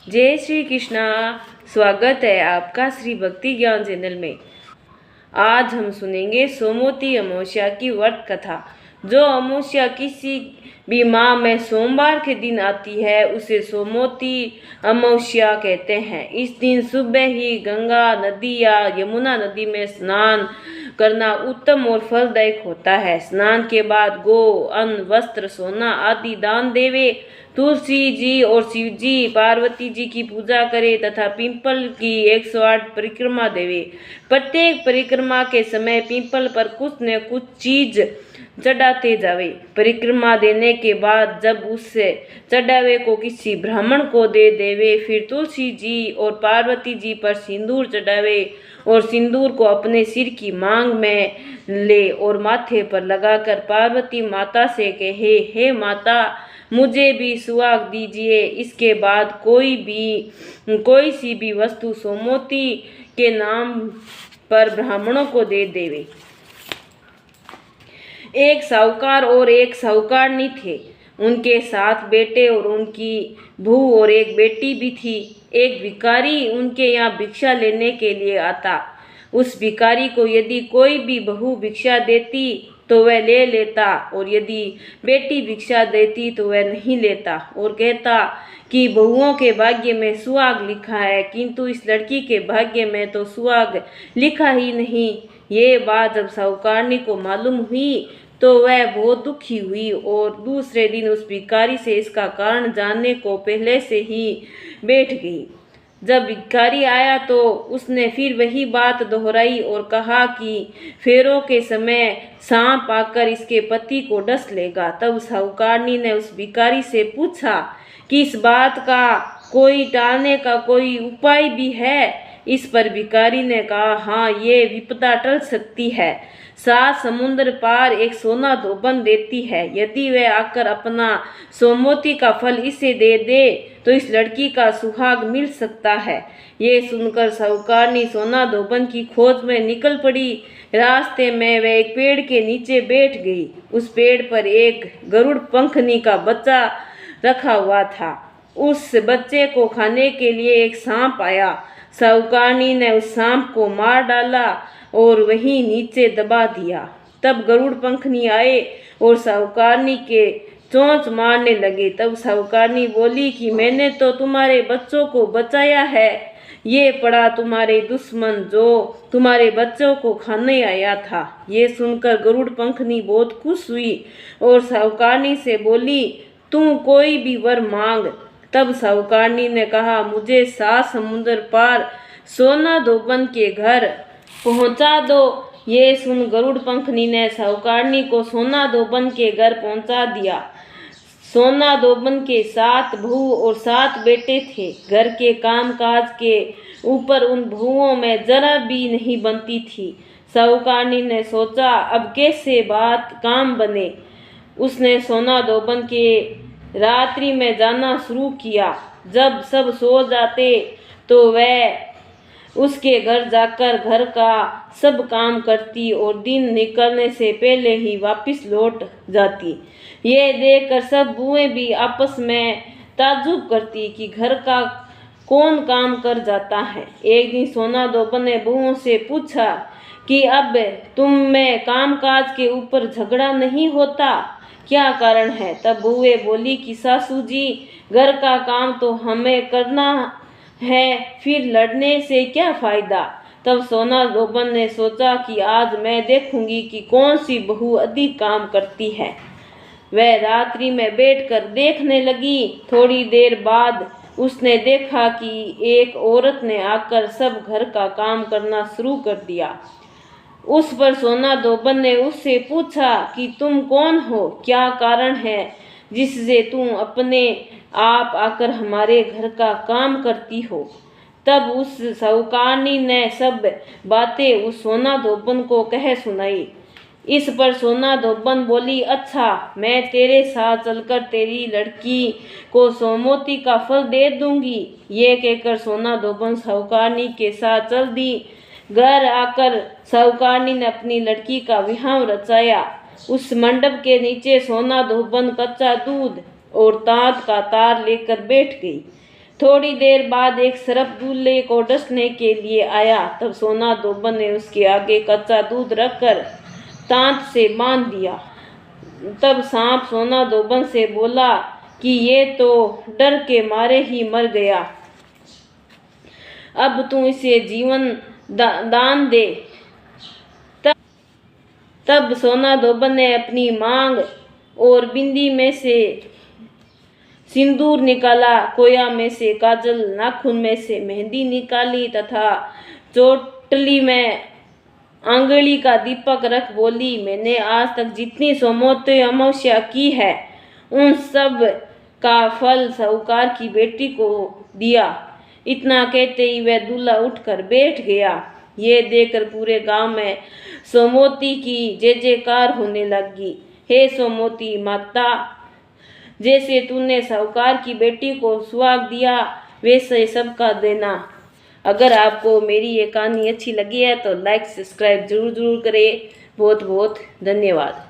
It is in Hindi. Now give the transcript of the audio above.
जय श्री कृष्णा। स्वागत है आपका श्री भक्ति ज्ञान चैनल में। आज हम सुनेंगे सोमवती अमावस्या की व्रत कथा। जो अमावस्या किसी भी माह में सोमवार के दिन आती है उसे सोमवती अमावस्या कहते हैं। इस दिन सुबह ही गंगा नदी या यमुना नदी में स्नान करना उत्तम और फलदायक होता है। स्नान के बाद गो, अन्न, वस्त्र, सोना आदि दान देवे, तुलसी जी और शिव जी, पार्वती जी की पूजा करे तथा पीपल की 108 परिक्रमा देवे। प्रत्येक परिक्रमा के समय पीपल पर कुछ न कुछ चीज चढ़ाते जावे। परिक्रमा देने के बाद जब उससे चढ़ावे को किसी ब्राह्मण को दे देवे, फिर तुलसी जी और पार्वती जी पर सिंदूर चढ़ावे और सिंदूर को अपने सिर की मांग में ले और माथे पर लगाकर पार्वती माता से कहे, हे माता, मुझे भी सुहाग दीजिए। इसके बाद कोई सी भी वस्तु सोमवती के नाम पर ब्राह्मणों को दे देवे। एक साहूकार और एक साहूकारनी थे। उनके 7 बेटे और उनकी बहू और एक बेटी भी थी। एक भिखारी उनके यहाँ भिक्षा लेने के लिए आता। उस भिखारी को यदि कोई भी बहू भिक्षा देती तो वह ले लेता और यदि बेटी भिक्षा देती तो वह नहीं लेता और कहता कि बहुओं के भाग्य में सुहाग लिखा है, किंतु इस लड़की के भाग्य में तो सुहाग लिखा ही नहीं। ये बात जब साहूकारनी को मालूम हुई तो वह बहुत दुखी हुई और दूसरे दिन उस भिखारी से इसका कारण जानने को पहले से ही बैठ गई। जब भिखारी आया तो उसने फिर वही बात दोहराई और कहा कि फेरों के समय सांप आकर इसके पति को डस लेगा। तब साहूकारनी ने उस भिखारी से पूछा कि इस बात का कोई टालने का कोई उपाय भी है। इस पर भिखारी ने कहा, हाँ, ये विपदा टल सकती है। 7 समुद्र पार एक सोना धोबन देती है। यदि वह आकर अपना सोमवती का फल इसे दे दे तो इस लड़की का सुहाग मिल सकता है। ये सुनकर साहूकारनी सोना धोबन की खोज में निकल पड़ी। रास्ते में वह एक पेड़ के नीचे बैठ गई। उस पेड़ पर एक गरुड़ पंखनी का बच्चा रखा हुआ था। उस बच्चे को खाने के लिए एक सांप आया। साहूकारनी ने उस सांप को मार डाला और वहीं नीचे दबा दिया। तब गरुड़ पंखनी आए और साहूकारनी के चोंच मारने लगे। तब साहूकारनी बोली कि मैंने तो तुम्हारे बच्चों को बचाया है, ये पड़ा तुम्हारे दुश्मन जो तुम्हारे बच्चों को खाने आया था। ये सुनकर गरुड़ पंखनी बहुत खुश हुई और साहूकारनी से बोली, तू कोई भी वर मांग। तब साहूकारनी ने कहा, मुझे 7 समुद्र पार सोना धोबन के घर पहुंचा दो। ये सुन गरुड़ पंखनी ने साहूकारनी को सोना धोबन के घर पहुंचा दिया। सोना धोबन के 7 बहू और 7 बेटे थे। घर के कामकाज के ऊपर उन बहुओं में जरा भी नहीं बनती थी। साहूकारनी ने सोचा, अब कैसे बात काम बने। उसने सोना धोबन के रात्रि में जाना शुरू किया। जब सब सो जाते तो वह उसके घर जाकर घर का सब काम करती और दिन निकलने से पहले ही वापस लौट जाती। ये देखकर सब बुएं भी आपस में ताज्जुब करती कि घर का कौन काम कर जाता है। एक दिन सोना धोबन ने बहुओं से पूछा कि अब तुम में कामकाज के ऊपर झगड़ा नहीं होता, क्या कारण है। तब बुए बोली कि सासू जी, घर का काम तो हमें करना है, फिर लड़ने से क्या फायदा। तब सोना धोबन ने सोचा कि आज मैं देखूंगी कि कौन सी बहू अधिक काम करती है। वह रात्रि में बैठकर देखने लगी। थोड़ी देर बाद उसने देखा कि एक औरत ने आकर सब घर का काम करना शुरू कर दिया। उस पर सोना धोबन ने उससे पूछा कि तुम कौन हो, क्या कारण है जिससे तुम अपने आप आकर हमारे घर का काम करती हो। तब उस साहूकारनी ने सब बातें उस सोना धोबन को कह सुनाई। इस पर सोना धोबन बोली, अच्छा, मैं तेरे साथ चलकर तेरी लड़की को सोमवती का फल दे दूंगी। ये कहकर सोना धोबन साहूकारनी के साथ चल दी। घर आकर साहूकारनी ने अपनी लड़की का विवाह रचाया। उस मंडप के नीचे सोना धोबन कच्चा दूध और तांत का तार लेकर बैठ गई। थोड़ी देर बाद एक सर्प दूल्हे को डसने के लिए आया। तब सोना धोबन ने उसके आगे कच्चा दूध रखकर तांत से बांध दिया। तब सांप सोना धोबन से बोला कि ये तो डर के मारे ही मर गया, अब तू इसे जीवन दान दे। तब सोना धोबन ने अपनी मांग और बिंदी में से सिंदूर निकाला, कोया में से काजल, नाखून में से मेहंदी निकाली तथा चोटली में आंगली का दीपक रख बोली, मैंने आज तक जितनी सोमवती अमावस्या की है उन सब का फल साहूकार की बेटी को दिया। इतना कहते ही वह दूल्हा उठकर बैठ गया। ये देखकर पूरे गांव में सोमवती की जय जयकार होने लगी। हे सोमवती माता, जैसे तूने साहूकार की बेटी को सुहाग दिया वैसे सबका देना। अगर आपको मेरी ये कहानी अच्छी लगी है तो लाइक सब्सक्राइब जरूर करें। बहुत बहुत धन्यवाद।